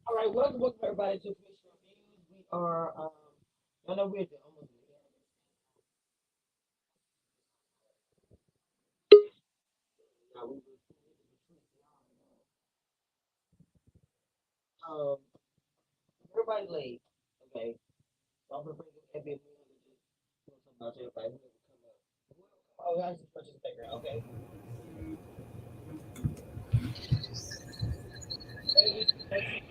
All right, welcome everybody to Fish Reviews. We are, I know we're almost now. Um, everybody late. Okay, so I'm gonna bring up every just about everybody who never come up. Oh, that's the first background. Okay, maybe next week.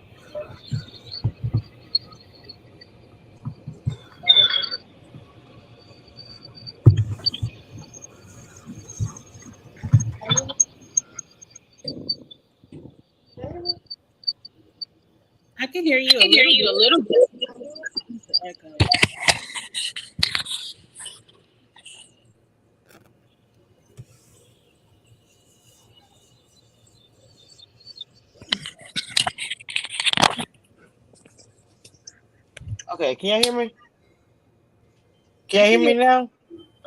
I can hear I you a can hear little you a bit. little bit. It's the echo. Okay, can y'all hear me? Can I y'all can hear hear. me now?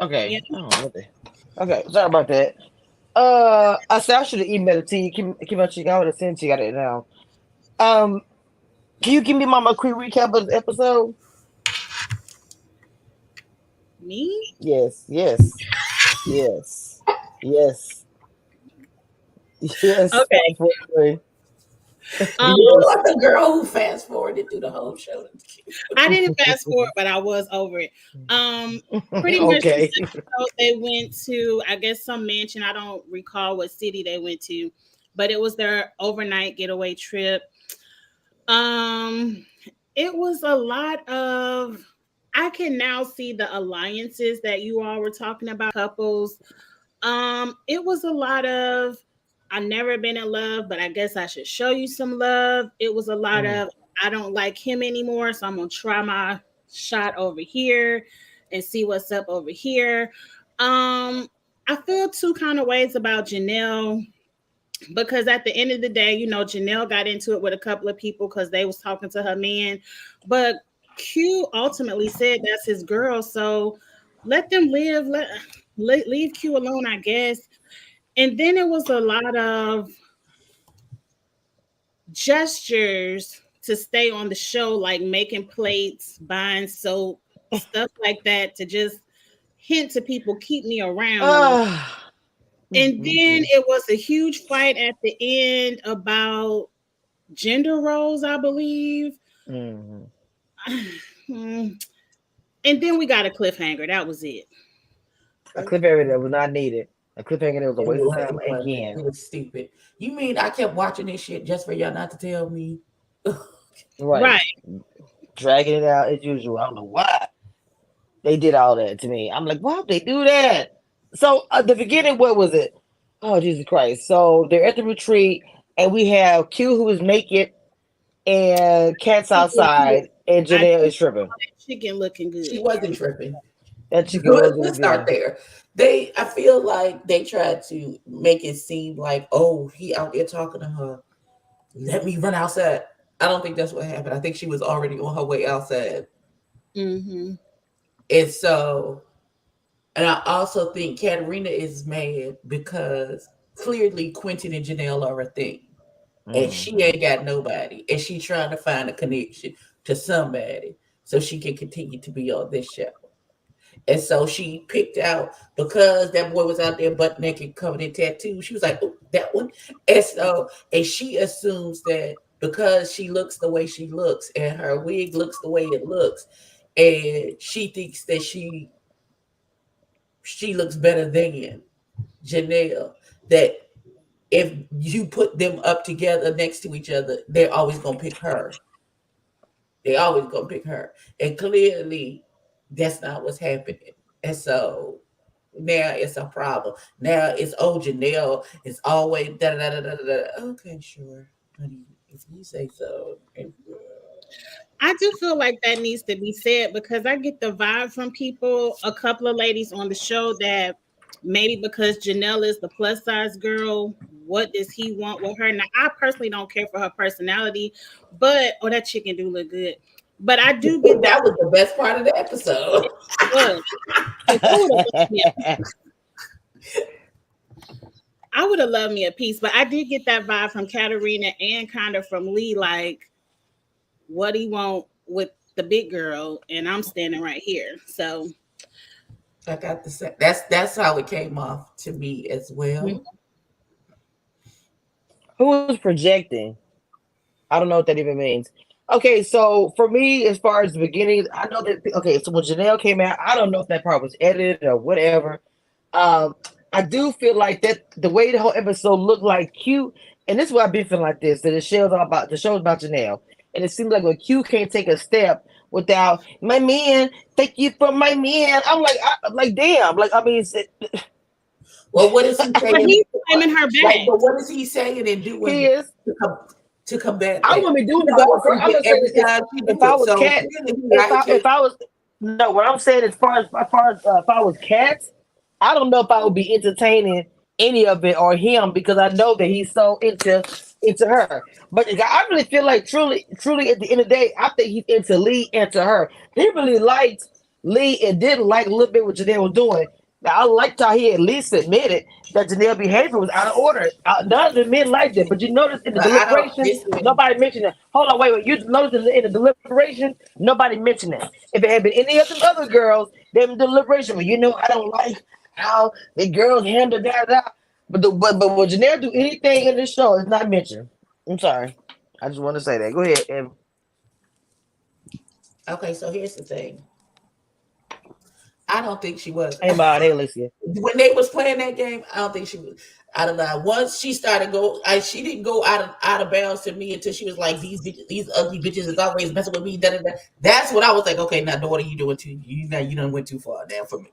Yeah. Okay. Oh, what the? Okay, sorry about that. I said I should have emailed it to you. Keep on checking. I would have sent you. Got it now. Um, can you give me mama a quick recap of the episode? Me? Yes, yes, yes, yes, yes. Okay. Unfortunately, Um, You yes. are the girl who fast forwarded through the whole show. I didn't fast forward, but I was over it. Pretty much the Okay. same road they went to, I guess some mansion. I don't recall what city they went to, but it was their overnight getaway trip. Um, it was a lot of. I can now see the alliances that you all were talking about, couples. It was a lot of I've never been in love, but I guess I should show you some love. It was a lot Mm. of I don't like him anymore, so I'm gonna try my shot over here and see what's up over here. Um, I feel two kind of ways about Janelle because at the end of the day, Janelle got into it with a couple of people because they was talking to her man, but Q ultimately said that's his girl, so let them live. Leave Q alone, I guess. And then it was a lot of gestures to stay on the show, like making plates, buying soap, stuff like that, to just hint to people, keep me around a little. Ah. And then Mm-mm. it was a huge fight at the end about gender roles, I believe. Mm. And then we got a cliffhanger. That was it. A cliffhanger that was not needed. A cliffhanger that was a It waste of was, time it was, again. it was stupid. You mean I kept watching this shit just for y'all not to tell me? Right. Right. Dragging it out as usual. I don't know why they did all that to me. I'm like, why would they do that? So at the beginning, what was it? Oh Jesus Christ! So they're at the retreat, and we have Q who is naked, and Cat's outside, and I Janelle do is tripping. chicken looking She good. wasn't tripping. That chicken Let's wasn't start good. there. I feel like they tried to make it seem like, oh, he out there talking to her. Let me run outside. I don't think that's what happened. I think she was already on her way outside. Mm-hmm. And so, and I also think Katarina is mad because clearly Quentin and Janelle are a thing. And she Hmm. ain't got nobody. And she trying to find a connection to somebody so she can continue to be on this show. And so she picked out because that boy was out there butt naked, covered in tattoos. She was like, "Oh, that one." And she assumes that because she looks the way she looks and her wig looks the way it looks, and she thinks that she looks better than Janelle. That if you put them up together next to each other, they're always gonna pick her. They always gonna pick her. And clearly that's not what's happening. And so now it's a problem. Now it's Janelle. It's always da da da da da da. Okay, sure, honey, if you say so. I do feel like that needs to be said because I get the vibe from people, a couple of ladies on the show that maybe because Janelle is the plus size girl, what does he want with her? Now, I personally don't care for her personality, but oh, that chicken do look good. But I do get that That was the best part of the episode. it was because I would have loved me a piece, but I did get that vibe from Katarina and kind of from Lee, like. what he want with the big girl, and I'm standing right here. So I got the same. That's how it came off to me as well. Who was projecting? I don't know what that even means. Okay, so for me, as far as the beginning, I know that okay, so when Janelle came out, I don't know if that part was edited or whatever. Um, I do feel like that the way the whole episode looked like cute, and this is why I've been feeling like this. That the show's about Janelle, and it seems like when Q can't take a step without my man, thank you for my man. I'm like, damn, like I mean, Well, what is he but saying? he's claiming her Like, back. but what is he saying and he doing is. to combat I that? wouldn't be doing He all goes that. through I'm it gonna say every this: time she if do I it. was So cat, clearly he like it. if I was no, what I'm saying as far as cats, I don't know if I would be entertaining any of it or him because I know that he's so into her. But I really feel like truly at the end of the day, I think he's into Lee and to her. He really liked Lee and didn't like a little bit what Janelle was doing. Now I liked how he at least admitted that Janelle's behavior was out of order. None of the men liked it, but you notice in the But I don't deliberation, listen. nobody mentioned it. Hold on, wait. You notice in the deliberation, nobody mentioned it. If it had been any of them other girls, them deliberation, well, I don't like how the girls handle that. But when Janelle do anything in this show, it's not mentioned. I'm sorry. I just want to say that. Go ahead. And Okay, so here's the thing. I don't think she was. hey, Maud, hey, Alicia. When they was playing that game, I don't think she was out of line. Once she started she didn't go out of bounds to me until she was like, these ugly bitches is always messing with me. Da, da, da. That's when I was like, okay, now daughter, you doing too you done went too far now for me.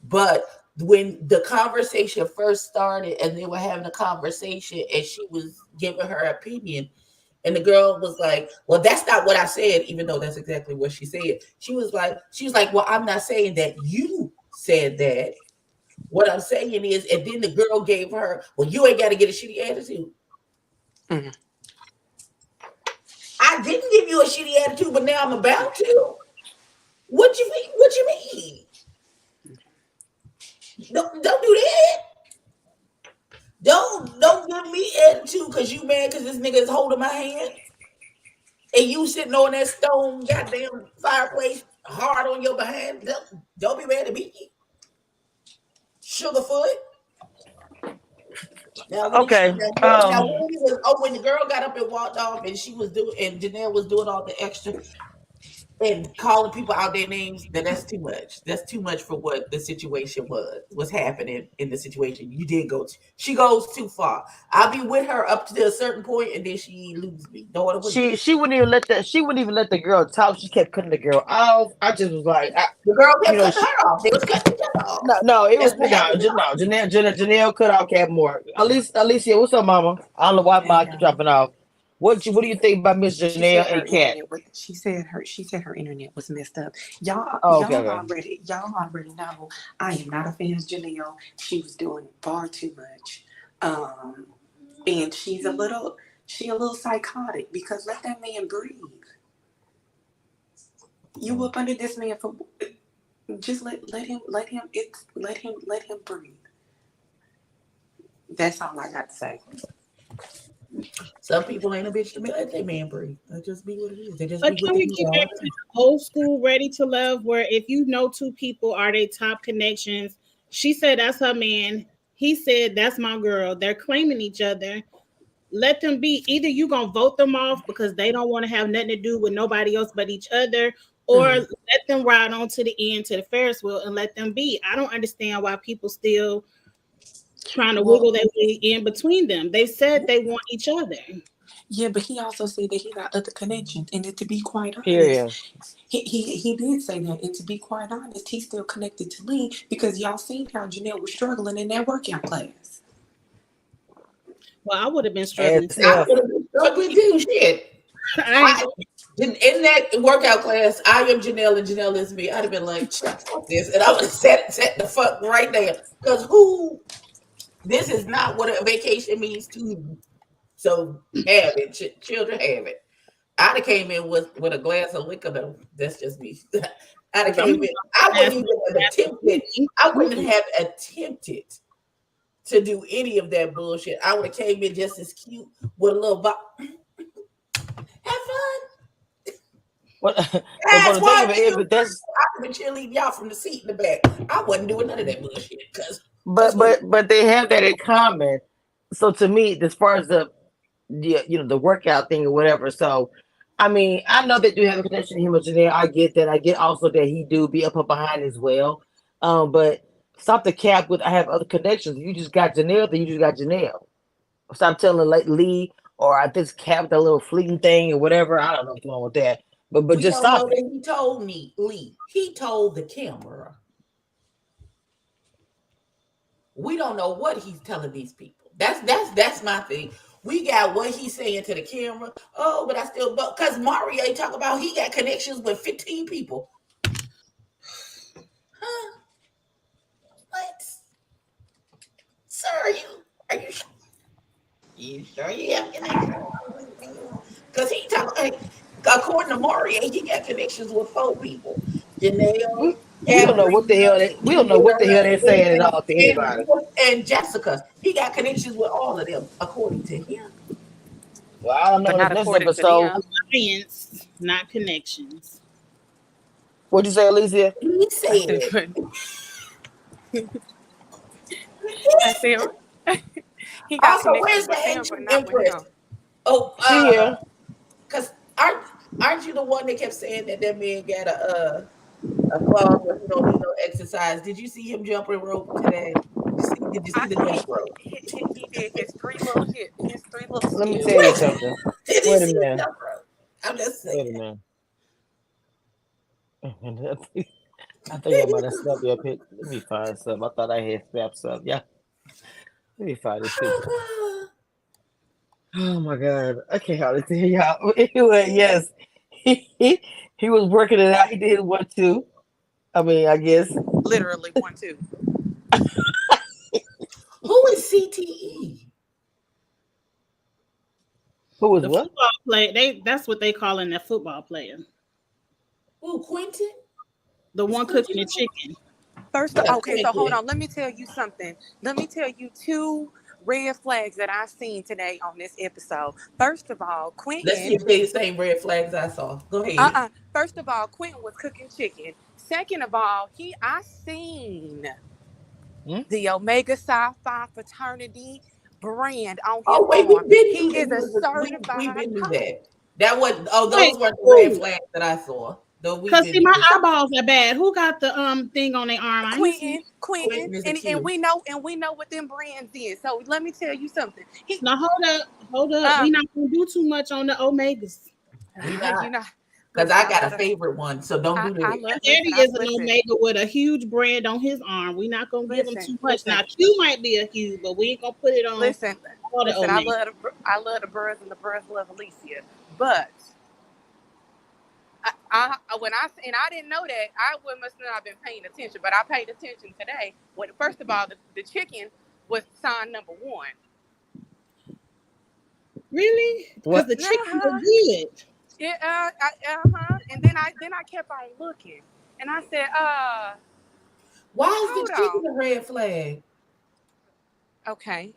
But when the conversation first started and they were having a conversation and she was giving her opinion, and the girl was like, well, that's not what I said, even though that's exactly what she said. She was like, well, I'm not saying that you said that. What I'm saying is, and then the girl gave her, well, you ain't got to get a shitty attitude. Mhm. I didn't give you a shitty attitude, but now I'm about to. What you mean? Don't do that. Don't give me attitude because you mad because this nigga is holding my hand and you sitting on that stone goddamn fireplace hard on your behind. Don't be mad at me, Sugarfoot. Now when she Okay. now when he was when the girl got up and walked off and she was doing and Janelle was doing all the extra and calling people out their names, that's too much. That's too much for what the situation was happening in the situation. You did go. She goes too far. I'll be with her up to a certain point, and then she lose me. Daughter, what you? She wouldn't even let the girl talk. She kept cutting the girl off. I just was like, The girl kept cutting she her off. They was cutting each other off. no, it was That's what happened. no. Janelle cut out Cat more. At least Alicia, what's up, Mama? I don't know why Hey, my keep dropping off. What do you think about Miss she Janelle said and her Cat? internet was she said her internet was messed up. Oh, okay, okay. Y'all already know I am not a fan of Janelle. She was doing far too much. Um and she a little psychotic because let that man breathe. You up under this man for just let him breathe. That's all I got to say. Some people ain't a bitch to me. Let their man breathe. Let just be what it is. They just But be what can they we get back to are. the old school ready to love where if you know two people are they top connections? She said that's her man. He said that's my girl. They're claiming each other. Let them be. Either you gonna vote them off because they don't want to have nothing to do with nobody else but each other, or Mm. let them ride on to the end to the Ferris wheel and let them be. I don't understand why people still trying to Well, wiggle their way in between them. They said they want each other. yeah, but he also said that he got other connections, and to be quite honest, Period. he did say that. And to be quite honest, he's still connected to Lee because y'all seen how Janelle was struggling in that workout class. Well, I would have been As struggling too. I if would have been struggling too. Shit. I ain't I in that workout class, I am Janelle and Janelle is me. I'd have been like, fuck this. And I would have set the fuck right there. Because this is not what a vacation means to me. So have it. Children have it. I'd have came in with a glass of liquor though. That's just me. I'd have because I'm came in. I wouldn't ask even have attempted. I wouldn't have attempted to do any of that bullshit. I would have came in just as cute with a little have fun. But but for That's the thing why of it is, but that's I've been cheerleading y'all from the seat in the back. I wasn't doing none of that bullshit because but they have that in common. So to me, as far as the workout thing or whatever. So I mean, I know that you have a connection to him or Janelle. I get that. I get also that he do be up and behind as well. But stop the cap with I have other connections. If you just got Janelle, then you just got Janelle. Stop telling like Lee or I just cap that little fleeting thing or whatever. I don't know what's wrong with that. But we just don't know stop it. that he told me, Lee. He told the camera. We don't know what he's telling these people. That's my thing. We got what he's saying to the camera. Oh, but I still because Mario talk about he got connections with 15 people. Huh? What? Sir, are you sure? You sure you have connections? Because he talk like according to Mario, he got connections with 4 people. Janelle, We don't know what the hell we don't know what the hell they're saying at all to anybody. and Jessica. He got connections with all of them, according to him. Well, I don't know but in the not next according to episode. them. Alliance, not connections. What'd you say, Alicia? He I said, said, but I said he got also, connections where's the with them, but ancient not with empress? him. Oh, She here. because aren't you the one that kept saying that man got a clause where he don't need no exercise? Did you see him jumping rope today? Did you see the jump rope? He did his his 3 little Let me skips. tell you something. Did you Wait a see the minute. jump rope? I'm just saying. Wait a minute. I think I might have snapped your pic. Let me find some. I thought I had snapped some. Yeah. Let me find this picture. Oh my god. I can't hardly tell y'all. Anyway, yes. He was working it out. He did 1 2. I mean, I guess. Literally 1 2. Who is CTE? Who was The what? football play, that's what they call in that football player. Who, Quentin? The Is one Quentin? cooking the chicken. Yeah, Okay, so hold Quentin. on. Let me tell you something. Let me tell you 2 red flags that I've seen today on this episode. First of all, Let's see Quentin. if they the same red flags I saw. Go ahead. First of all, Quentin was cooking chicken. Second of all, I seen Hmm? the Omega Psi Phi fraternity brand on his Oh wait, arm. we've been He through is a we've certified been through poet. that. That was Wait, those weren't the red who? flags that I saw. Though we've Cause been see, my through this. eyeballs are bad. Who got the thing on their arm? I ain't see Quentin, it. Quentin, Quentin is a and Q. we know what them brands is. So let me tell you something. Now hold up. We Um, not gonna do too much on the omegas. We not you know, because listen, I got a favorite one, so don't do I that. love, Daddy listen, is an omega with a huge brand on his arm. We not gonna give him listen, too much. listen, Now Q might be a huge, but we ain't gonna put it on listen, all the listen. omega. I love the birds and the birds love Alicia. But when I didn't know that, must not have been paying attention, but I paid attention today. When first of all, the chicken was sign number 1. Really? Because What? the chicken was Uh-huh. good. Yeah, And then I kept on looking, and I said, Why is the hold chicken on. a red flag? Okay.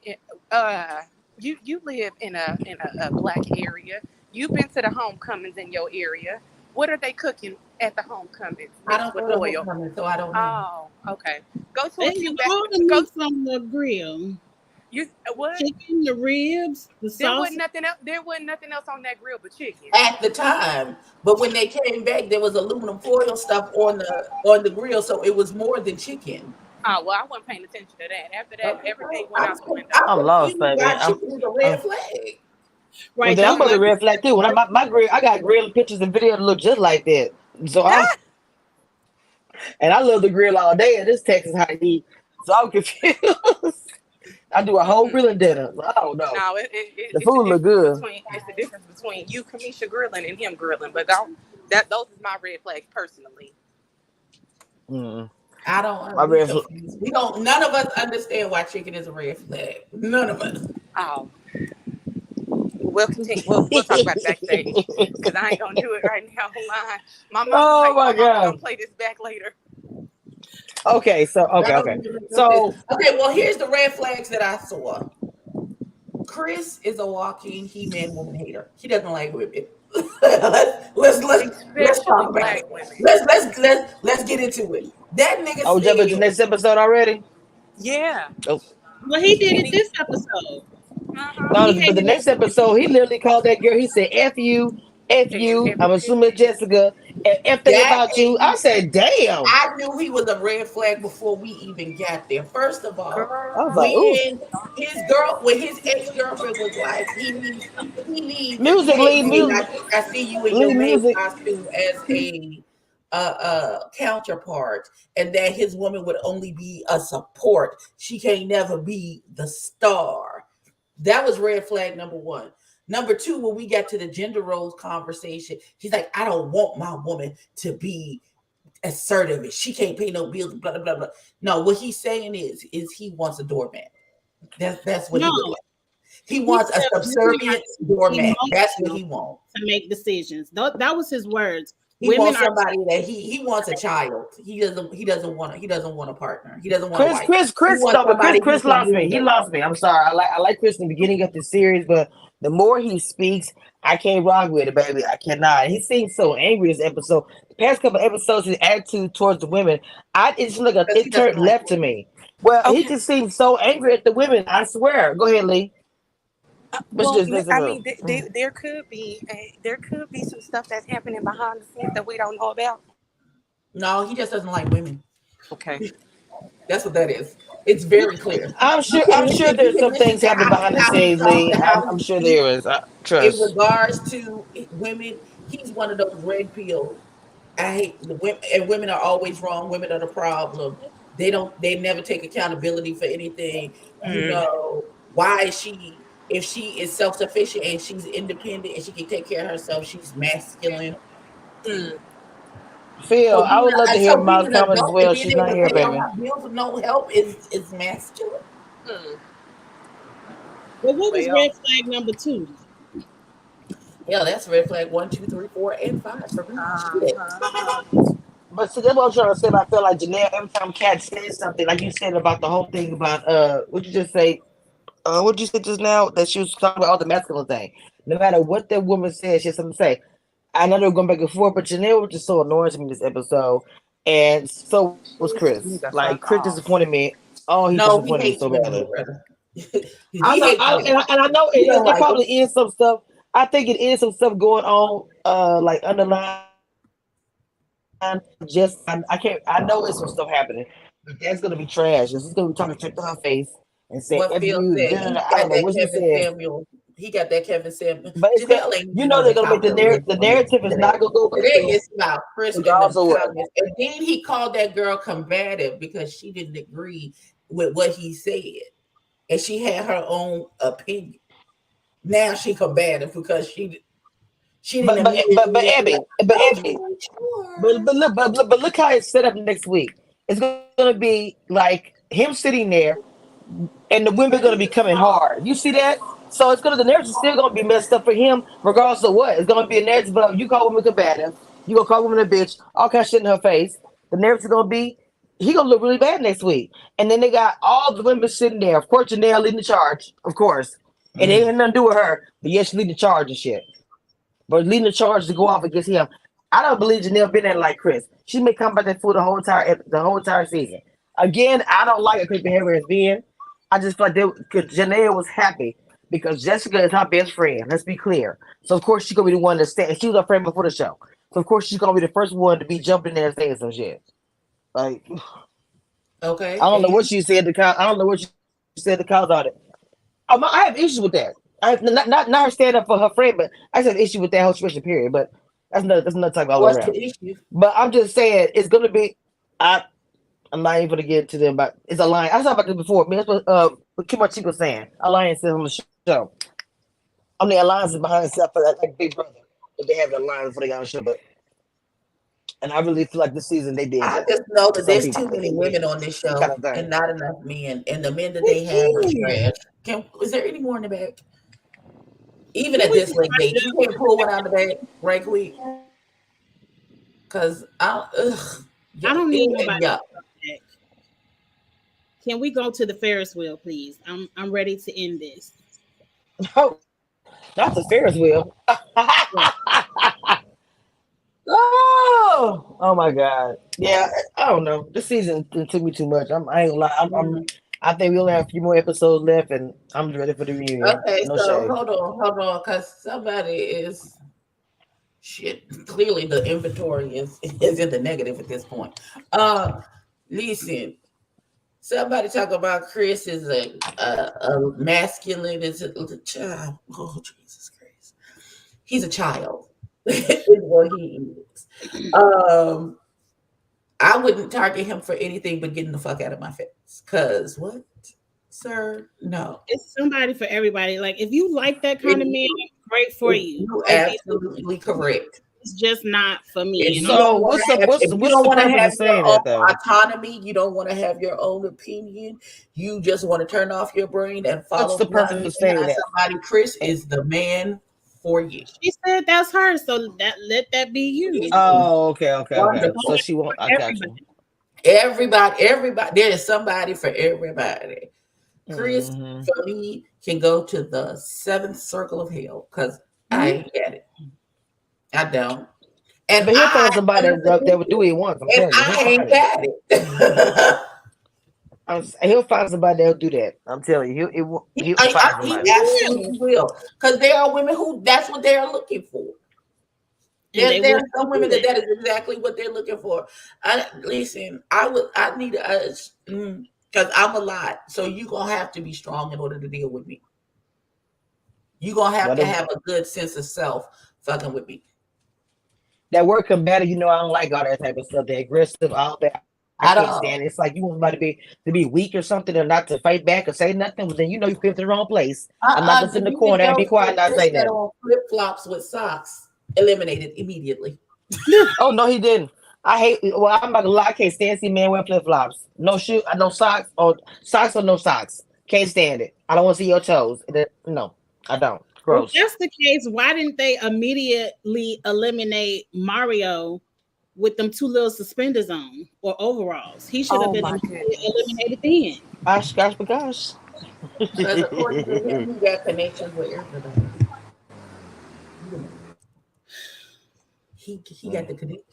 You live in a black area. You've been to the homecomings in your area. What are they cooking at the homecomings I mixed don't with know the oil? homecoming, so I don't know. Oh, okay. Go to They a have few all the go. meats on the grill. You what? Chicken, the ribs, the There wasn't sausage. nothing else. There wasn't nothing else on that grill but chicken. At the time, but when they came back, there was aluminum foil stuff on the grill, so it was more than chicken. Oh well, I wasn't paying attention to that. After that, Okay, everything went I'm out the window. I'm I'm lost, confused baby. why chicken is a red I'm flag. well Right. then I'm That's about why to red flag too. When my grill I got grill pictures and videos that look just like that. So I'm and I love the grill all day and this Texas hot heat. So I'm confused. I do a whole Mm-mm. grilling dinner. I don't know. No, The it's the food look difference good. between you, Kamisha, grilling and him grilling. But those is my red flags personally. Mm. I don't. My We red confused. We don't. None of us understand why chicken is a red flag. None of us. Oh, we'll continue. We'll talk about it backstage because I ain't gonna do it right now online. Oh My my mama gonna god. play this back later. Okay, so That okay. doesn't make no sense. So Okay, well, here's the red flags that I saw. Chris is a walking He-Man woman hater. He doesn't like women. let's especially talk about black it. women. Let's get into it. That nigga Oh, jump into the said next episode already? Yeah. Oh. Well, he did And it he, this episode. uh-huh. No, He but the hated next it. episode, he literally called that girl. He said, F you, F And you. I'm everything. assuming Jessica, and everything that about you. I ain't said, damn. I knew he was a red flag before we even got there. First of all, I was like, Girl. ooh. when his ex-girlfriend was like, he needs Music, hey lead babe, music, I see you in your lead maid music. costume as a counterpart, and that his woman would only be a support. She can't never be the star. That was red flag number one. Number two, when we got to the gender roles conversation, he's like, I don't want my woman to be assertive. She can't pay no bills, blah, blah, blah, blah. No, what he's saying is he wants a doormat. That's what No, he would like. He he wants a said women are subservient too doormat. That's what emotional he wants. to make decisions. That was his words. He Women wants are somebody that he wants a child. He doesn't want a partner. He doesn't want a Chris, wife. Chris, He Chris, wants no, but somebody he Chris can lost me. use. He lost me. I'm sorry. I like Chris in the beginning of the series, but the more he speaks, I can't rock with it, baby. I cannot. He seems so angry this episode. The past couple episodes, his attitude towards the women, it's like Because he it doesn't turned like left to women. me. Well, he Okay. just seems so angry at the women. I swear. Go ahead, Lee. But Well, just listen I to mean, there could be some stuff that's happening behind the scenes that we don't know about. No, he just doesn't like women. Okay. That's what that is. It's very clear. I'm You sure. can I'm listen. sure You there's can some listen things to happening behind the how he scenes, talks Lee. and how I'm he sure speaks there is. in Trust. regards to women. He's one of those red pill. I hate the women, and women are always wrong. Women are the problem. They don't. They never take accountability for anything. Mm, Why is she? If she is self sufficient and she's independent and she can take care of herself, she's masculine. mm. Phil, So I would love to hear so being Miles' an comments as adult and well. being She's able not to here, pay all baby. my bills with no help is masculine. Mm. But what was Well, red flag number two? Yeah, that's red flag one, two, three, 4, and 5 for me. Shit. uh-huh. But see, that's what I'm trying to say. I feel like Janelle, every time Kat says something, like you said about the whole thing about what you just say, what you said just now, that she was talking about all the masculine thing. No matter what that woman says, she has something to say. I know they were going back and forth, but Janelle was just so annoying to me this episode, and so was Chris. You need to Like Chris fuck off. disappointed me. Oh, he No, disappointed he me so hates women, badly. brother. I He know, hates women. and I know He don't it like them. probably is some stuff. I think it is some stuff going on, like underlying. Just I can't. I know it's some stuff happening, but that's gonna be trash. This is gonna be talking straight to her face and say What "f Phil you." said, Da-da-da. he I got don't know that what she Kevin said, Samuel. He got that Kevin Samuel. but it's got. Janelle ain't You even know on the they're gonna make top the of the list the for me narrative is today. not gonna go with Today them, it's about Chris and the regardless of what. comments. And then he called that girl combative because she didn't agree with what he said. And she had her own opinion. Now she combative because she didn't But immediately be like, Abby, but okay, Abby, sure. but look how it's set up next week. It's gonna be like him sitting there and the women gonna be coming hard. You see that? So it's gonna the narrative still gonna be messed up for him, regardless of what. It's gonna be a narrative of you call women combative, you gonna call women a bitch, all kind of shit in her face. The narrative is gonna be he gonna look really bad next week. And then they got all the women sitting there. Of course, Janelle leading the charge, of course. And it ain't nothing to do with her, but yes, she leading the charge and shit. But leading the charge to go off against him. I don't believe Janelle been there like Chris. She may come back that fool the whole entire season. Again, I don't like a Chris behavior as being. I just feel like because Janelle was happy because Jessica is her best friend. Let's be clear. So of course she's gonna be the one to stand. She was her friend before the show. So of course she's gonna be the first one to be jumping in there and saying some shit. Like I Okay, don't know what and she said to I don't know what she said to cause on it. I have issues with that. I have not her stand up for her friend, but I just have issue with that whole situation. Period. But that's another talk all the way what's around. the issue? But I'm just saying it's gonna be. I I'm not even gonna get to them, but it's a line. I talked about this before. Man, that's what Kim Chico was saying. Alliance on the show. I mean, alliance is behind itself for that like Big Brother. If they have an alliance before they got on the show, but and I really feel like this season they did I that just know to that some there's people. too many They women did on this that kind show of thing. and not enough men. And the men that Who they have are is? trash. Is there any more in the bag? Even Can at we this just late wrap date, it you up? can't pull one out of the bag right quick. Cause I don't need nobody yeah. to come back. Can we go to the Ferris wheel, please? I'm ready to end this. Oh, Not the Ferris wheel. Yeah. Oh my God. Yeah, I don't know. This season it took me too much. I ain't gonna lie. I think we only have a few more episodes left, and I'm ready for the reunion. Okay, No so shade. hold on, because somebody is shit. Clearly, the inventory is in the negative at this point. Listen, somebody talk about Chris is a masculine, is a child. Oh Jesus Christ, he's a child. Is what he is. Um, I wouldn't target him for anything but getting the fuck out of my face. Cause what, sir? No. It's somebody for everybody. Like if you like that kind of man, great for you. You Like these, absolutely correct. it's just not for me. If And you I'm So don't want what's to the have, what's if the you what's don't the want to purpose have of your saying own that though? autonomy, you don't want to have your own opinion, you just want to turn off your brain and What's follow the purpose blindly of saying behind that? somebody. Chris is the man for you. she said that's her, so that let that be you. Oh, okay. So Wonderful. she won't. For I got you. everybody. Everybody, there is somebody for everybody. Chris, Hmm. for me, can go to the seventh circle of hell because I Mhm. ain't get it. I don't. And But he'll I, find somebody that would do what he wants. I'm and telling you, he'll I find ain't it. got it. He'll find somebody that'll do that. I'm telling you, he'll find He somebody. Yeah. absolutely will, because there are women who that's what they're looking for. And they There will are some do women that. that is exactly what they're looking for. Listen. I need because I'm a lot, so you gonna have to be strong in order to deal with me. You gonna have to Whatever. have a good sense of self fucking with me. That word combative, I don't like all that type of stuff. The aggressive, all that. I can't At stand it. It's all. like you want somebody to be weak or something, or not to fight back or say nothing. Well, then you came to the wrong place. I'm not gonna sit in the corner and be quiet and not say Chris had nothing. on flip flops with socks. Eliminated immediately. Oh no, he didn't. I hate. Well, I'm not gonna lie. I can't stand see men wear flip flops. No shoe, no socks, or no socks. Can't stand it. I don't want to see your toes. No, I don't. Well, if Gross. that's the case, why didn't they immediately eliminate Mario with them two little suspenders on or overalls? He should have Oh been my immediately goodness. eliminated then. Gosh. Because according to him, he got connections with everybody. He got the connection.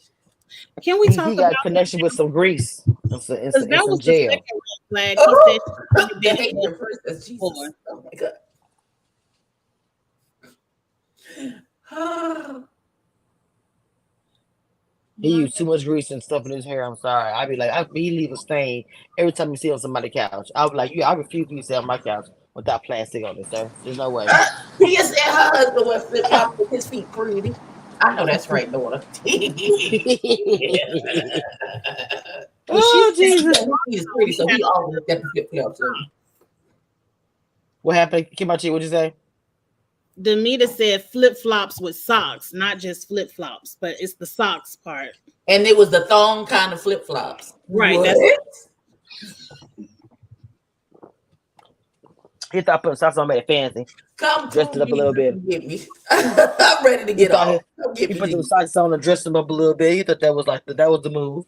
Can we he talk about got connection with some grease because and that some was the jail. second red flag. He said Oh, she should have the been hate in your princess, before. Jesus. Oh my God. He My used too much grease and stuff in his hair. I'm sorry. I'd be like, he leave a stain every time you see on somebody's couch. I'll be like, I refuse for you to sit on my couch without plastic on it, sir. There's no way. Tia said her husband wear flip flops with his feet pretty. I know that's right, daughter. Well, she Oh said Jesus! His feet is pretty, he so had he always got the flip flops on. What happened, Kimachi? What'd you say? Demita said flip flops with socks, not just flip flops, but it's the socks part. And it was the thong kind of flip flops. Right. What? That's He thought putting socks on made it fancy, Come dressed it prove up a me little you bit. can get me. I'm ready to He get thought off. Come get he me, put the G. socks on and dressed him up a little bit. He thought that was that was the move.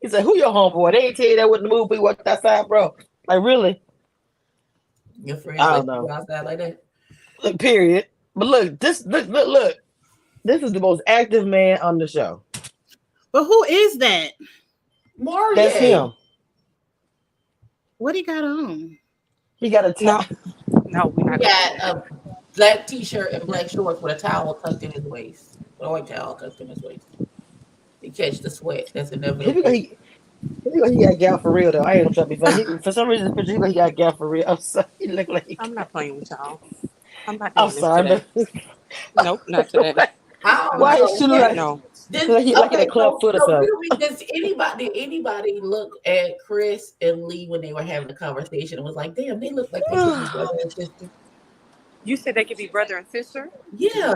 He said, "Who your homeboy? They ain't tell you that wasn't the move. We walked outside, bro. Like really? Your friends I let don't you go know. outside like that? Look, period. But look, look. This is the most active man on the show. but who is that? That's Mario. him. What he got on? He got a No, tie. no, we're He not gonna do got that. a black t-shirt and black shorts with a towel tucked in his waist. With a white towel tucked in his waist. He catch the sweat. That's He, inevitable. he, he got gal for real though. I ain't gonna try to be funny. For some reason, this picture he got gal for real. I'm sorry. He look I'm like. not playing with y'all. I'm not I'm doing this sorry, today. but Nope, not today. I I'm don't why not. he know. should look like No. Did like in a okay, club foot or so something? riddle me, does anybody look at Chris and Lee when they were having a conversation and was like, damn, they look like they could be brother and sister? You said they could be brother and sister? Yeah.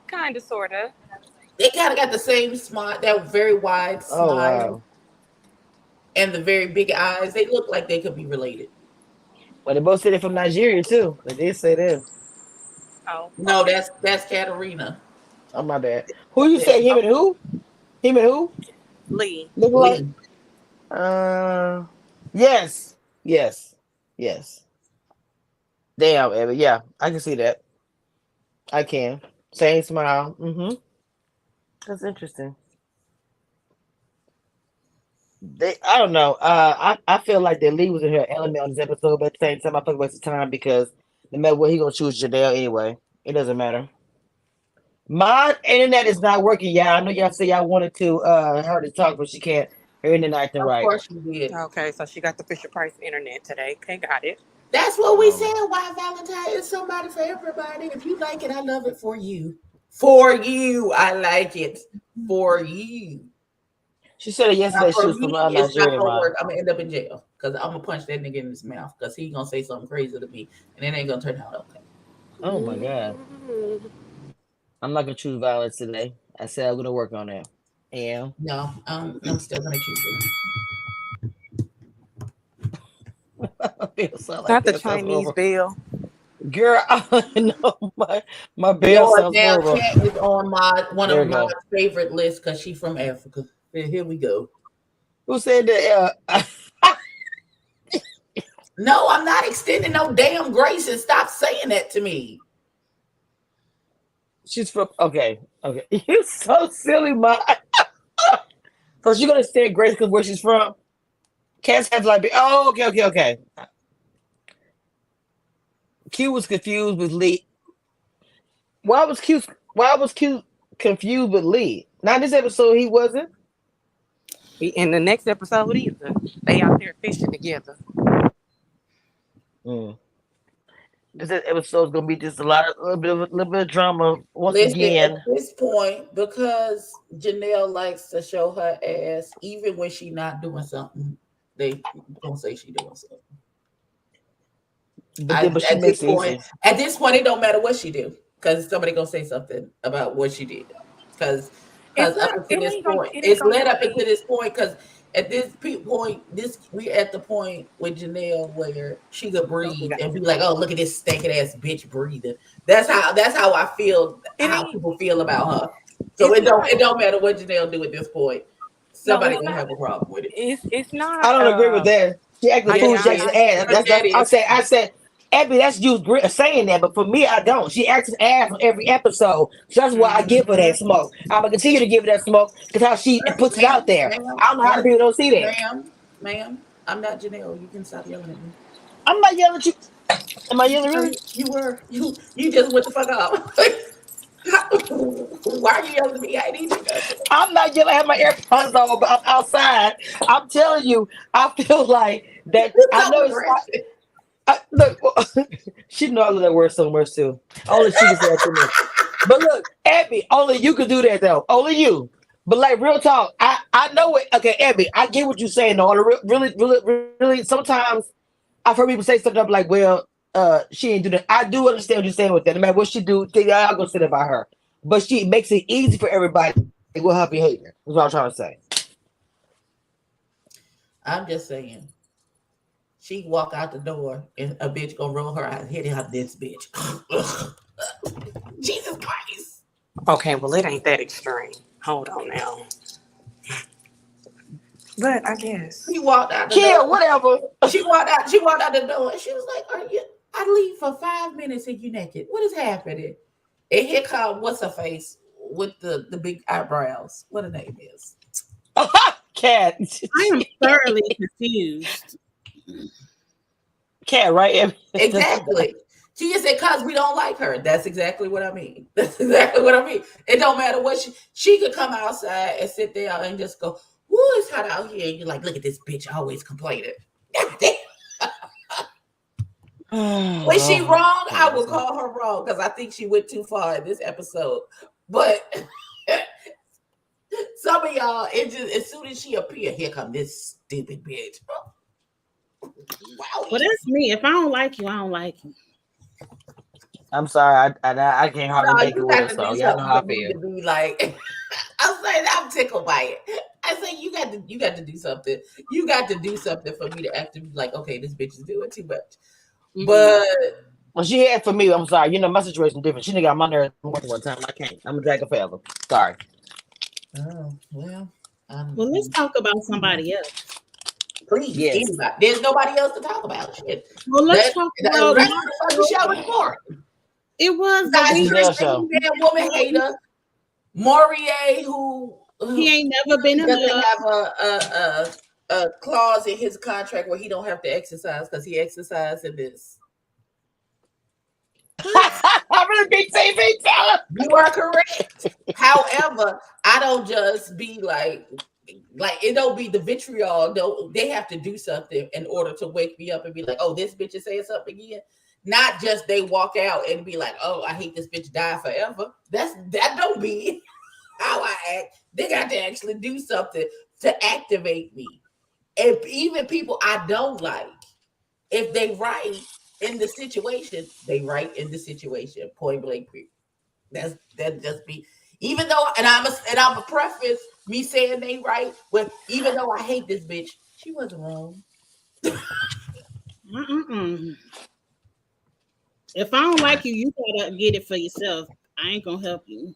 Kind of, sort of. They kind of got the same smile, that very wide Oh smile wow. and the very big eyes. They look like they could be related. Well, they both said it from Nigeria too. They did say that. Oh, No, that's Katarina. Oh my bad. Who you That's say him and who? Him and who? Lee. Look like? Lee. Uh, yes, yes, yes. Damn, Abby. Yeah, I can see that. I can. Same smile. That's interesting. I don't know. I feel like the lead was in her element on this episode, but at the same time, I feel like waste of time because no matter what, he gonna choose Janelle anyway. It doesn't matter. My internet is not working, y'all. I know y'all say y'all wanted to her to talk, but she can't. Her internet acting Of right. course you did. Okay, so she got the Fisher Price internet today. Okay, got it. That's what we Um, said. Why Valentine is somebody for everybody. If you like it, I love it for you. For you, I like it. For you. she said it Now, yesterday. She for was me, from it's not Nigeria, gonna man. work. I'm gonna end up in jail because I'm gonna punch that nigga in his mouth because he gonna say something crazy to me, and it ain't gonna turn out okay. Oh my god. I'm not gonna choose violence today. I said I'm gonna work on that. Yeah. No, I'm still gonna choose it. I feel so like Not the that sounds Chinese horrible. bell. Girl, I know my bell Your sounds damn horrible. cat is on my one There of we my go. favorite lists because she's from Africa. Here we go. Who said that? No, I'm not extending no damn grace and stop saying that to me. She's from okay. You so silly, ma. So she's gonna stay Grace because where she's from. Cats have like oh okay. Q was confused with Lee. Why was Q confused with Lee? Not this episode he wasn't. In the next episode either. They out there fishing together. Mm. This episode is gonna be just a little bit of drama once Listen, at again. this point, because Janelle likes to show her ass, even when she not doing something, they gonna say she doing something. But she At this makes it point, easy. it don't matter what she do, because somebody gonna say something about what she did. Because It's up not. until this point, It ain't it's gonna led never up until be. this point. Because at this point, we at the point with Janelle where she could breathe and be like, "Oh, look at this stinking ass bitch breathing." That's how I feel. It How ain't. people feel about her. So It's it don't not. it don't matter what Janelle do at this point. No, Somebody it's gonna not. have a problem with it. It's I not. don't agree with that. She acted Yes, fool. She it acted is. ass. Yes, that I is. said, Abby, that's you saying that, but for me, I don't. She acts an ass on every episode, so that's why I give her that smoke. I'm gonna continue to give her that smoke because how she puts it out Ma'am, there. ma'am, I don't know how the ma'am, people don't see that. ma'am. I'm not Janelle. You can stop yelling at me. I'm not yelling at you. Am I yelling really? You were. You just went the fuck off. Why are you yelling at me? I didn't do nothing. I'm not yelling. I have my AirPods on, but I'm outside. I'm telling you, I feel like that. You're I know so it's not. aggressive. Look, she know I love that word so much too. Only she can say that to me. But look, Abby, only you can do that though. Only you. But like real talk, I know it. Okay, Abby, I get what you're saying. Though, really. Sometimes I've heard people say something up like, "Well, she ain't do that." I do understand what you're saying with that. No matter what she do, I'll go say that about her. But she makes it easy for everybody with her behavior. That's what I'm trying to say. I'm just saying. She walk out the door and a bitch gonna roll her eyes, hit her this bitch. Jesus Christ. Okay, well, it ain't that extreme. Hold on now. But I guess. She walked out the Kill, door. whatever. She walked out the door and she was like, "Are you I leave for 5 minutes and you naked. What is happening?" And here come what's her face with the big eyebrows. What her name is. Cat. I am thoroughly confused. Cat, right? Exactly. She just said, "Cause we don't like her." That's exactly what I mean. That's exactly what I mean. It don't matter what she could come outside and sit there and just go, "Woo, it's hot out here." And you're like, "Look at this bitch always complaining." God damn. Was she wrong? I would call her wrong because I think she went too far in this episode. But some of y'all, it just as soon as she appeared, here come this stupid bitch. Wow. Well, that's me. If I don't like you, I don't like you. I'm sorry, I can't hardly No, make it you with got her, to so do y'all know something how I for me feel. to be like. I'm saying I'm tickled by it. I say you got to do something. You got to do something for me to actually be like, okay, this bitch is doing too much. Mhm. But Well, she had for me. I'm sorry. My situation different. She done got my nerves more than one time. I can't. I'm a drag her forever. Sorry. oh well, Well, let's talk about somebody else. Please, Yes. anybody. There's nobody else to talk about. Shit. Well, let's talk That's about what the fucking show is for. it was, You but guys, we Janelle show. damn woman hater, Maury, who he ain't never been in doesn't love. have a clause in his contract where he don't have to exercise because he exercised in this. I'm really big TV fella. You are correct. However, I don't just be like it don't be the vitriol. No, they have to do something in order to wake me up and be like, oh, this bitch is saying something again. Not just they walk out and be like, oh, I hate this bitch, die forever. That don't be how I act. They got to actually do something to activate me. And even people I don't like, if they right in the situation, they right in the situation. Point blank. That just be. Even though, and I'm a preface me saying they right, but even though I hate this bitch, she wasn't wrong. If I don't like you, you gotta get it for yourself. I ain't gonna help you.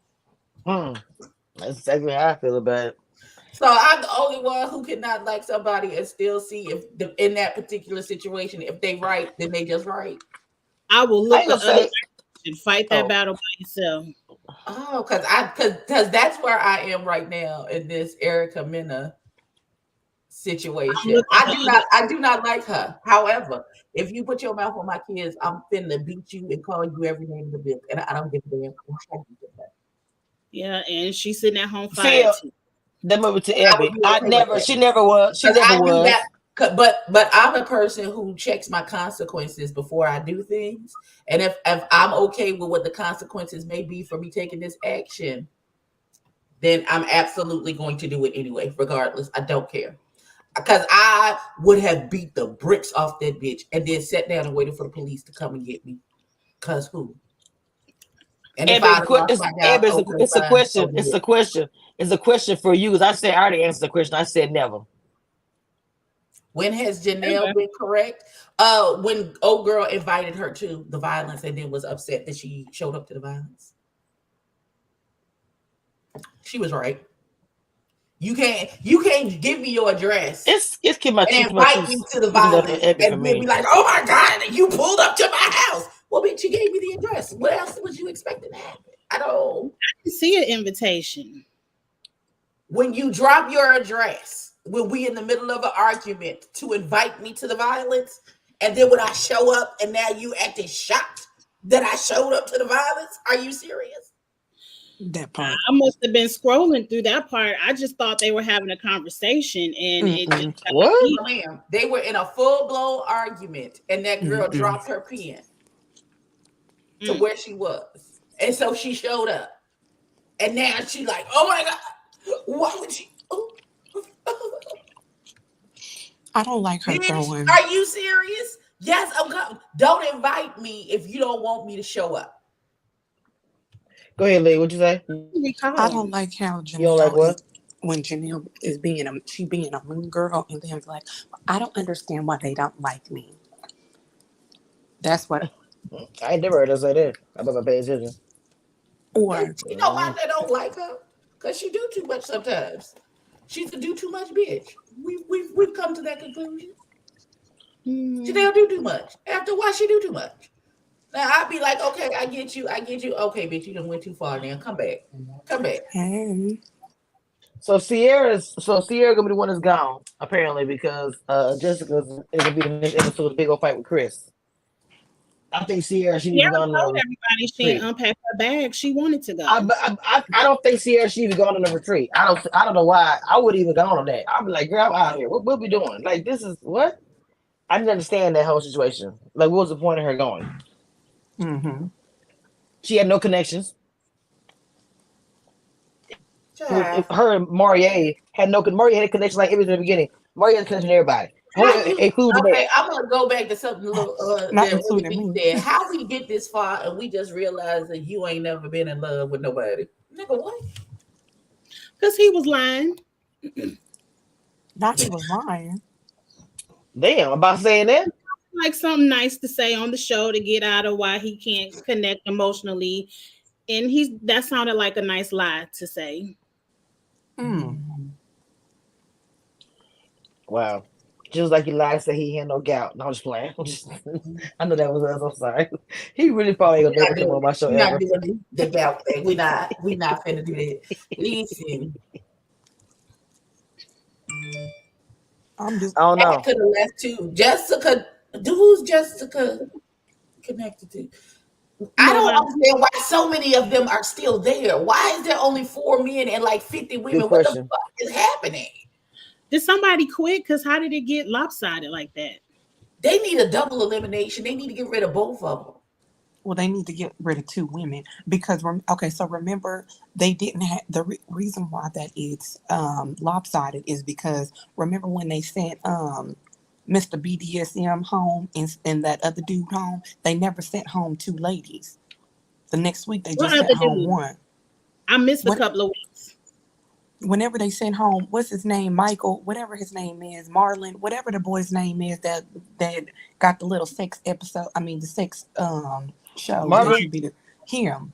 That's exactly how I feel about it. So I'm the only one who cannot like somebody and still see if in that particular situation, if they right, then they just right. I will look the other and fight that Oh. battle by yourself. Oh, because that's where I am right now in this Erica Mena situation. I do not like her. However, if you put your mouth on my kids, I'm finna beat you and call you every name in the book, and I don't give a damn. Yeah, and she's sitting at home See, fighting. that movie to I would Abby. be okay with that. She never was. She 'Cause never I do was. that. But I'm a person who checks my consequences before I do things. And if I'm okay with what the consequences may be for me taking this action, then I'm absolutely going to do it anyway, regardless. I don't care. Because I would have beat the bricks off that bitch and then sat down and waited for the police to come and get me. Cause who? And if I lost my job, it's a question. It's a question. It's a question for you. Because I already answered the question. I said never. When has Janelle been correct? When old girl invited her to the violence and then was upset that she showed up to the violence. She was right. You can't give me your address. It's my and invite me to the violence and then be like, oh my God, you pulled up to my house. Well, bitch, you gave me the address. What else was you expecting to happen? I can see an invitation. When you drop your address, when we in the middle of an argument to invite me to the violence, and then when I show up and now you acting shocked that I showed up to the violence, are you serious? That part. I must have been scrolling through that part. I just thought they were having a conversation and it just what? Ma'am, they were in a full-blown argument and that girl dropped her pen to where she was. And so she showed up. And now she like, oh my God. Why would you? I don't like her throwing. Are you serious? Yes, I'm coming. Don't invite me if you don't want me to show up. Go ahead, Lee. What you say? I don't like how Janelle. You don't like what? When Janelle is being a mean girl, and then like, I don't understand why they don't like me. That's what. I ain't never heard her say that. I'm about to pay attention. Or you know why they don't like her? Because she do too much sometimes. She's a do too much bitch. We've come to that conclusion. Janelle do too much. After a while, she do too much. Now I'd be like, okay, I get you. Okay, bitch, you done went too far now. Come back. Hey. So Sierra's gonna be the one that's gone, apparently, because Jessica's is gonna be the next episode of the big old fight with Chris. I think Sierra should even gone. Told everybody she didn't unpack her bag. She wanted to go. I don't think Sierra should even gone on a retreat. I don't know why. I would even gone on that. I'd be like, girl, I'm out here. What we doing? Like, this is what? I didn't understand that whole situation. Like, what was the point of her going? She had no connections. Her and Maria had Maria had a connection like everything in the beginning. Maria had a connection to everybody. Okay, I'm gonna go back to something that said. How we get this far and we just realized that you ain't never been in love with nobody. Nigga, what? Because he was lying. Not he was lying. Damn, about saying that? Like something nice to say on the show to get out of why he can't connect emotionally. And that sounded like a nice lie to say. Wow. Just like he lied and said he had no gout. No, I'm just playing. I know that was us. I'm sorry. He really probably ain't gonna never come on my show We're not ever. doing the gout thing. We not finna do that. Listen, I'm just I don't back know. to the left too. Jessica, who's Jessica connected to? I don't Nobody. understand why so many of them are still there. Why is there only 4 men and like 50 Good women? What the question. fuck is happening? Did somebody quit? Because how did it get lopsided like that? They need a double elimination. They need to get rid of both of them. well, they need to get rid of 2 women because okay. So remember, they didn't have reason why that it's lopsided is because remember when they sent Mr. BDSM home and that other dude home, they never sent home 2 ladies. The next week they What just sent other home dude? one. I missed a What couple of weeks. whenever they sent home, what's his name, Michael, whatever his name is, Marlon, whatever the boy's name is that got the little sex episode. I mean the sex show where Marvin, he be him.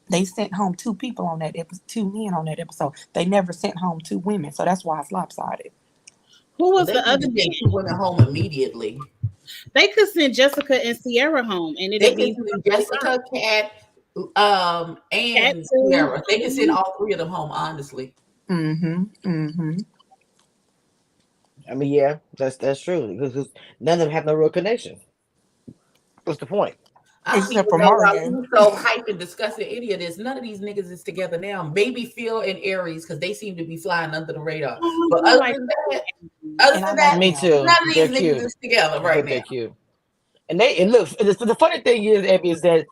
They sent home 2 people on that episode, 2 men on that episode. They never sent home 2 women, so that's why it's lopsided. Who Well, was they the need other to send 2 man? women home immediately. They could send Jessica and Sierra home, and They it'd can be send perfectly fine. Jessica, Kat, Cat and too. Sierra. They can send all 3 of them home, honestly. Mm-hmm. Mm-hmm. I mean, yeah, that's true because none of them have no real connection. What's the point? I don't Except even for know why Mario. we so hyped and discussing any of this. None of these niggas is together now. Maybe Phil and Aries because they seem to be flying under the radar. Oh, But you like other And I than like that, Me them. too. none of They're these niggas cute. is together I right think now. they're cute. And look. The funny thing is, Abby, is that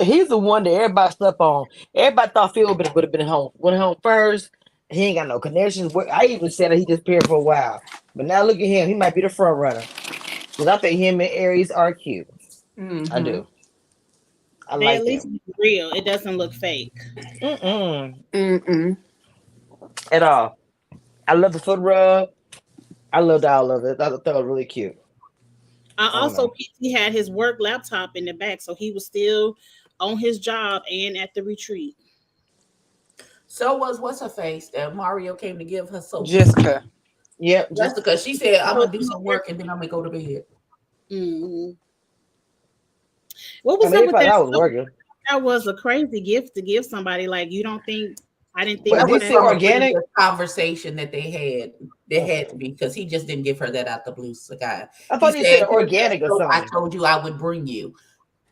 he's the one that everybody slept on. Everybody thought Phil would have been home. Went home first. He ain't got no connections. I even said that he disappeared for a while. But now look at him. He might be the front runner. Because I think him and Aries are cute. I Mm-hmm. do. I they at like least them. look real. It doesn't look fake. Mm-mm. Mm-mm. At all. I love the foot rub. I loved all of it. I thought it was really cute. I I don't also know. PT had his work laptop in the back, so he was still on his job and at the retreat. So was what's her face that Mario came to give her soap. Jessica. Yep. Just Jessica, she said, I'm So gonna do some work and then I'm gonna go to bed. mhm. What I was mean, up they with thought that? I was working. That was a crazy gift to give somebody. Like you don't think? I didn't think Well, But it that did you was that. see from a organic? previous conversation that they had. There had to Okay. be because he just didn't give her that out the blue sky. I He thought you said said, "Here's the organic or soap I something. told you I would bring you."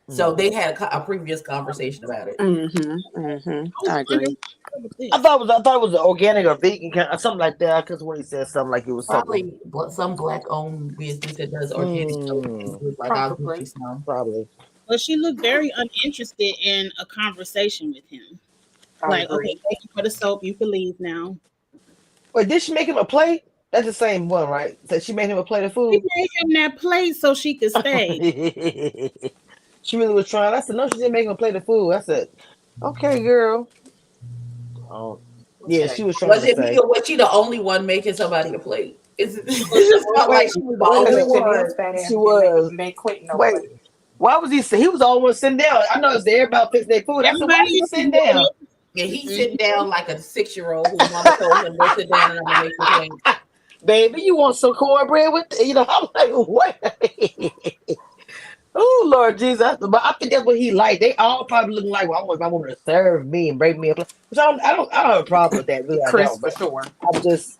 So Hmm. they had a previous conversation about it. Mm-hmm. Mm-hmm. I was I wondering agree. what was I this. thought it was organic or vegan, something like that. Because when he said something like it was something. Probably some black-owned business that does organic soap. Hmm. Like I'll get you Probably. some. Probably. But she looked very uninterested in a conversation with him. I Like, okay, agree. thank you for the soap. You can leave now. Wait, did she make him a plate? That's the same one, right? So she made him a plate of She food. gave him that plate so she could stay. She really was trying. I said, no, she didn't make him a plate of food. I said, okay, girl. Oh, yeah, she Okay. was trying Was to it me say. or was she the only one making somebody a plate? It She was just the felt only like Wait, she one. was the wait, only Because wait. Janelle's one. fat ass She didn't make was. make Quentin no Wait, plate. why was he? He was the only one sitting down. I know it's everybody fixing their food. I said, why is Everybody he else was sitting doing down? it. And he sitting Mhm. down like a 6-year-old whose mama told him, go sit down and I'm gonna make you plate. Baby, you want some cornbread with, I'm like, what? Oh Lord Jesus! But I think that's what he like. They all probably looking like, well, I want my woman to serve me and bring me a plate. Which I don't have a problem with that. Really, I Chris don't. for But sure. I'm just,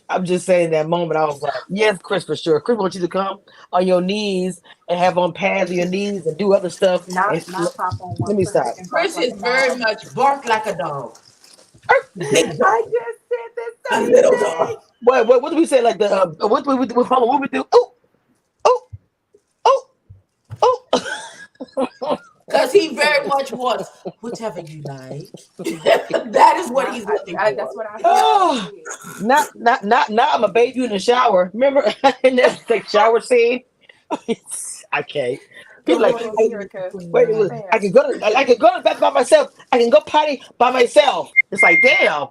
I'm just saying that moment. I was like, yes, Chris, for sure. Chris wants you to come on your knees and have on pads on your knees and do other stuff. And Not pop on one let me foot stop. and bark Chris like is a very dog. much bark like a dog. Big dog. I just said the A same little thing. dog. What do we say? Like the what we do? Oh, oh, oh, oh. Because he very much wants whichever you like. That is what he's looking for. That's what I said when I Oh, said. not now. I'm gonna bathe you in the shower. Remember in that like, shower scene? I can't. He's Come like, on I, here, cuz. wait, Fast. I can go to the bathroom by myself. I can go potty by myself. It's like, damn,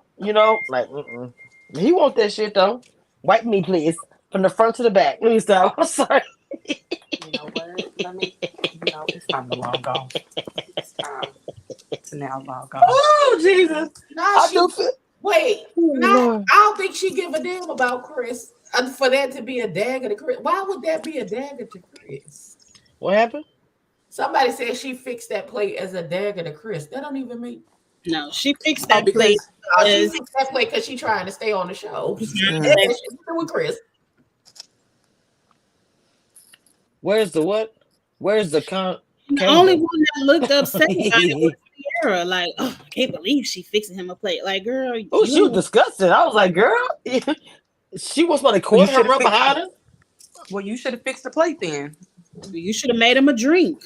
like, mm-mm. He want that shit though. Wipe me, please, from the front to the back. Let me stop. I'm sorry. You know what? Let me. It's time to log off. It's time to now log off. Oh Jesus, Nah, I she do feel. Wait, Oh, no, Lord. I don't think she give a damn about Chris. For that to be a dagger to Chris, why would that be a dagger to Chris? What happened? Somebody said she fixed that plate as a dagger to Chris. That don't even make. No, she fixed Oh, that plate because Oh, she because fixed that plate because she trying to stay on the show. mm, That shit to do with Chris. Where's the what? Where's the the only candle? one that looked upset about it was Sierra. Like, oh, I can't believe she fixing him a plate. Like, girl, Oh, you she was don't. disgusted. I was like, girl, she was somebody you court her should have run fixed. behind her. Well, you should have fixed the plate then. You should have made him a drink.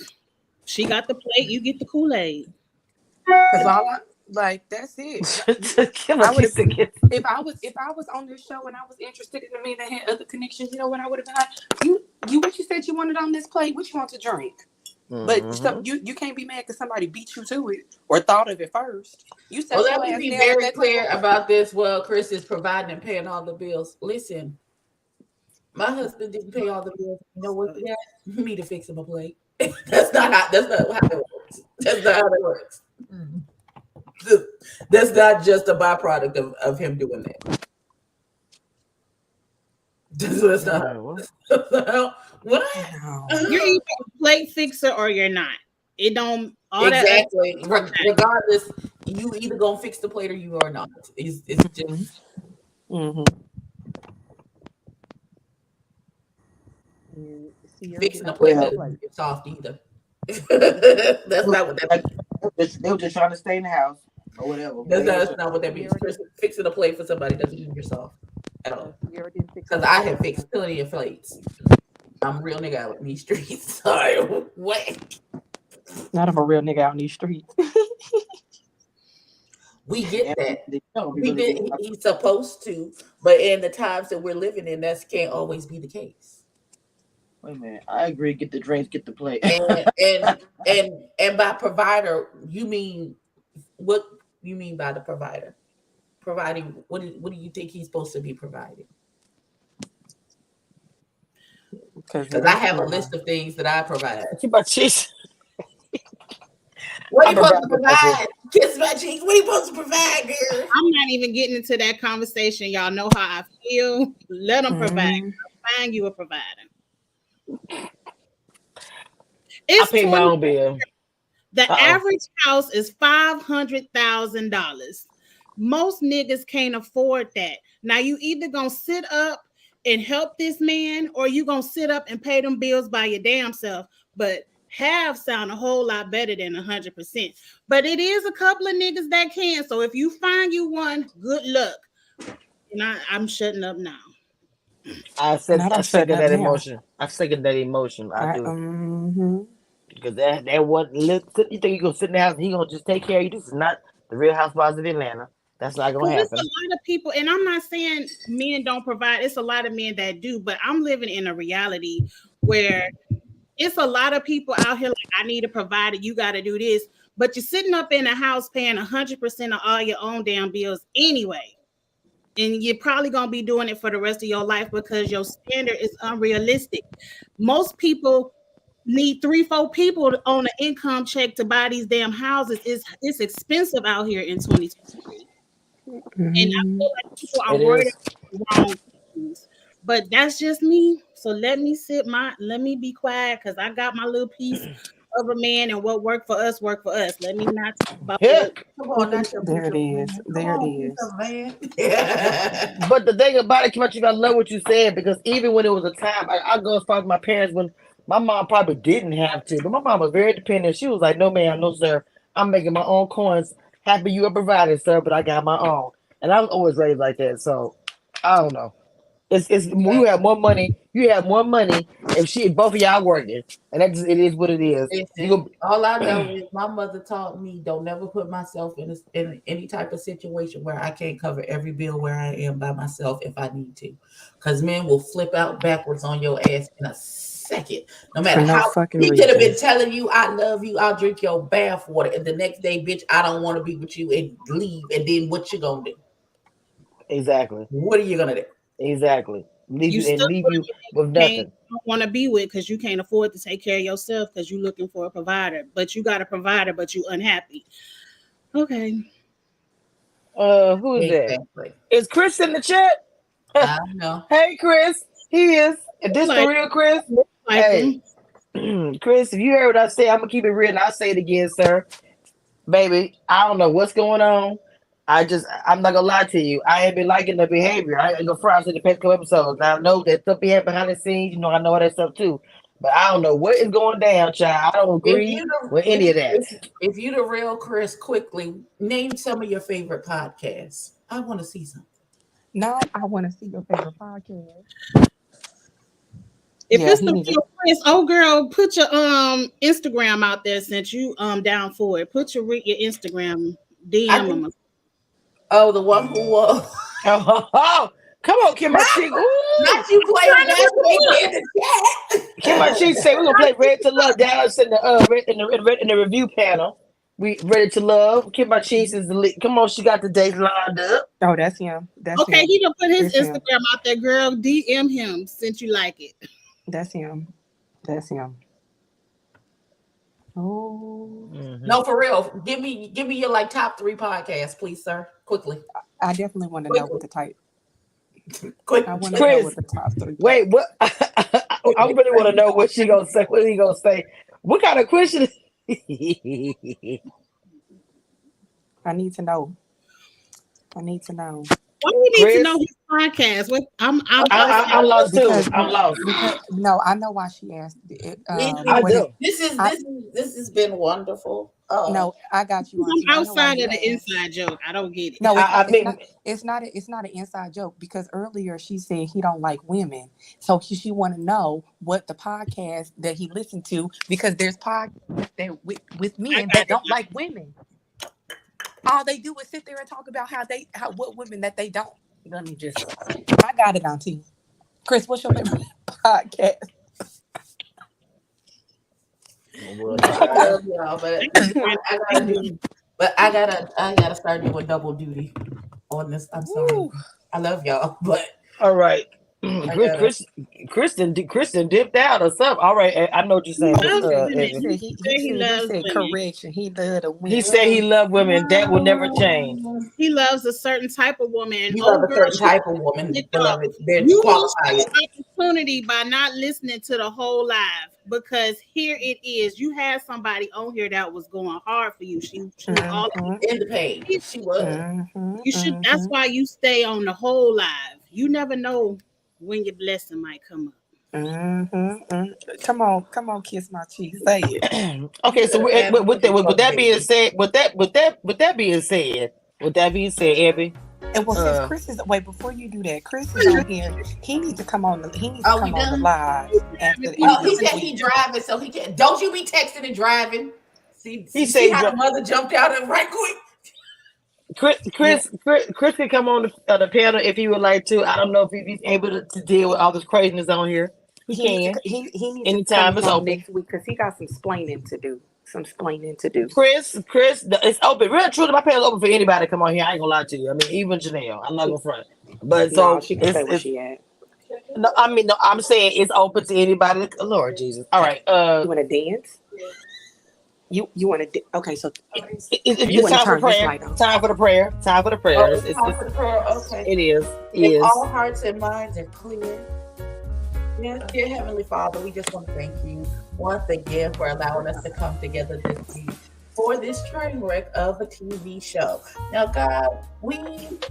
She got the plate. You get the Kool-Aid. Because all I like, that's it. Give I a would piece have of it. if I was on this show and I was interested in a man that had other connections. You know what I would have been like? You what you said you wanted on this plate? What you want to drink? But so you can't be mad because somebody beat you to it or thought of it first. You Well, sat let your me ass be down at very that clear table. about this. Well, Chris is providing and paying all the bills. Listen, my husband didn't pay all the bills. You know what? He got me to fix him a plate. That's not how it works. That's not how it works. That's not just a byproduct of him doing that. That's not. What? No. You're either a plate fixer or you're not. It don't all that. Exactly. Regardless, you either gonna fix the plate or you are not. It's just Mm-hmm. fixing a plate doesn't get soft either. That's not what that means. They were just trying to stay in the house or whatever. That's not what that means. Fixing a plate for somebody doesn't mean you're soft at all. Because I have fixed plenty of plates. I'm a real nigga out in these streets. Sorry, what? Not of a real nigga out in these streets. We get that. He's supposed to, but in the times that we're living in, that can't always be the case. Wait a minute. I agree. Get the drinks, get the plate. And by provider, you mean what you mean by the provider? Providing what do you think he's supposed to be providing? Because I have a list of things that I provide. Keep my cheese. What are you supposed to provide? Kiss my cheeks. What are you supposed to provide, girl? I'm not even getting into that conversation. Y'all know how I feel. Let them provide. I'll find you a provider. I pay my own bill. The average house is $500,000. Most niggas can't afford that. Now you either gonna sit up and help this man, or you gonna sit up and pay them bills by your damn self. But half sound a whole lot better than 100%. But it is a couple of niggas that can. So if you find you one, good luck. And I'm shutting up now. I second that emotion. I second that emotion. I do. Mm-hmm. Because that wasn't. You think you gonna sit in the house and he gonna just take care of you? This is not the Real Housewives of Atlanta. That's not gonna happen. There's a lot of people, and I'm not saying men don't provide. It's a lot of men that do, but I'm living in a reality where it's a lot of people out here like, I need a provider. You got to do this, but you're sitting up in a house paying 100% of all your own damn bills anyway, and you're probably gonna be doing it for the rest of your life because your standard is unrealistic. Most people need 3-4 people on an income check to buy these damn houses. It's expensive out here in 2023. And I feel like people are worried about the wrong things. But that's just me. So let me be quiet because I got my little piece of a man, and what worked for us. Let me not talk about what. Come on, that's your There it is. There it is. But the thing about it, you gotta love what you said, because even when it was a time, I go as far as my parents when my mom probably didn't have to, but my mom was very dependent. She was like, "No, ma'am, no, sir. I'm making my own coins. Happy you are provided, sir, but I got my own." And I was always raised like that, so I don't know. It's you have more money. You have more money if both of y'all working, and it is what it is. All I know is my mother taught me don't never put myself in any type of situation where I can't cover every bill where I am by myself if I need to, because men will flip out backwards on your ass in a second. No matter how he could have been telling you I love you, I'll drink your bath water, and the next day, bitch, I don't want to be with you, and leave. And then what you gonna do? Exactly. What are you gonna do? Exactly. Leave you with nothing. Don't want to be with because you can't afford to take care of yourself because you're looking for a provider. But you got a provider, but you unhappy. Okay. Who is that? Exactly. Is Chris in the chat? I know. Hey, Chris. He is. Is this for Like, real, Chris? like Hey, Chris, if you heard what I said, I'm gonna keep it real and I'll say it again, sir. Baby, I don't know what's going on. I'm not gonna lie to you. I ain't been liking the behavior. I ain't gonna front in the past couple episodes. Now I know that stuff behind the scenes. I know all that stuff too. But I don't know what is going down, child. I don't If agree you the with any of that. if you the real Chris, quickly name some of your favorite podcasts. I want to see some. Not, I want to see your favorite podcast. if Yeah, it's he the needs to. real Chris, oh girl, put your Instagram out there since you down for it. Put your Instagram I DM think. them. Oh, the one who Oh, come on, Kim Chi. Ooh, not you playing basketball in the chat. Kim Chi say we're gonna play Red to Love. Dallas in the in the review panel. We Ready to Love. Kim Chi is the lead. Come on, she got the dates lined up. Oh, that's him. That's Okay, him. he done put his It's him. Instagram out there, girl. DM him since you like it. That's him. That's him. Oh, No, for real. Give me your like top 3 podcasts, please, sir. Quickly. I definitely want to know what the type. Quick. I want to know Chris, what the top 3. wait, what? I really want to know what she gonna say. What he gonna say? What kind of question? I need to know. I need to know. Why do you need to Chris, know his podcast? What I'm I'm lost too. Because I'm lost. no, I know why she asked it. I What do. This has been wonderful. No, I got you, Auntie. I'm I know why outside you of the asked. inside joke. I don't get it. No, I mean, it's not an inside joke because earlier she said he don't like women, so she want to know what the podcast that he listened to because there's podcasts that with men that don't like women. All they do is sit there and talk about what women that they don't. Let me just. I got it, Auntie. Chris, what's your favorite podcast? I love y'all, but I gotta start doing double duty on this. I'm sorry. Ooh. I love y'all, but all right. gotta- Kristen dipped out or something. All right, I know what you're saying. He loves women. Evan. He loves women. Correction. He loved a woman. He said he loved women. That will never change. He loves a certain type of woman. you Oh, love a girl, certain type of woman, beloved. They're you missed qualified. your opportunity by not listening to the whole live because here it is. You had somebody on here that was going hard for you. She was all In the page. She was. you should. That's why you stay on the whole live. You never know when your blessing might come up. Come on, kiss my cheek. Say it. Okay, so with that being said, with that being said, Abby. And well, since Chris is before you do that, Chris is on here. He needs to come on. He needs to come on the live after. He said he driving, so he can't. Don't you be texting and driving? See how the mother jumped out and right quick. Chris can come on the panel if he would like to. I don't know if he's able to deal with all this craziness on here. He can. He needs anytime to it's come open next week because he got some explaining to do. Chris, it's open. Real true, my panel's open for anybody to come on here. I ain't gonna lie to you. I mean, even Janelle. I'm not gonna front. But so she can say where she at. No, I mean, no, I'm saying it's open to anybody. Lord Jesus. All right. You want to dance? You want to? Okay, so it's time for prayer. Time for the prayer. Time for the prayer. Oh, it's time for the prayer. Okay. It is. If all hearts and minds are clear. Yes, dear Heavenly Father, we just want to thank you once again for allowing us to come together this week for this train wreck of a TV show. Now, God, we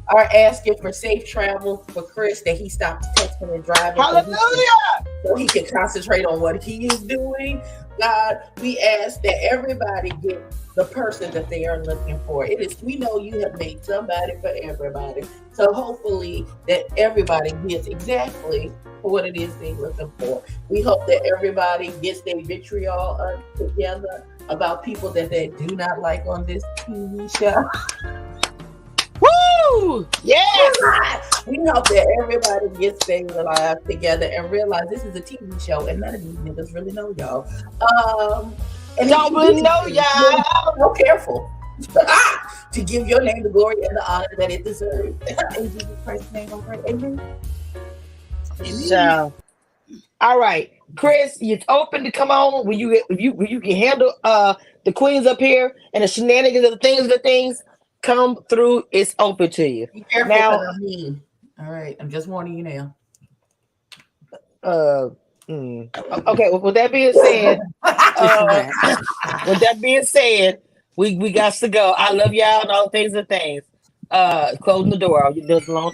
are asking for safe travel for Chris, that he stops texting and driving. Hallelujah! So he can concentrate on what he is doing. God, we ask that everybody get the person that they are looking for. We know you have made somebody for everybody. So hopefully that everybody gets exactly what it is they're looking for. We hope that everybody gets their vitriol together about people that they do not like on this TV show. Woo! Yes! We hope that everybody gets their lives together and realize this is a TV show and none of these niggas really know y'all. And don't really know y'all. So careful to give your name the glory and the honor that it deserves. In Jesus Christ's name, I pray. Amen. So, all right, Chris, it's open to come on when you can handle the queens up here and the shenanigans of the things. come through, it's open to you. Be careful, Now, because I mean, all right, I'm just warning you now. uh, okay. With that being said, Just uh, relax. with that being said, we got to go. I love y'all and all things and things. Closing the door. There's a long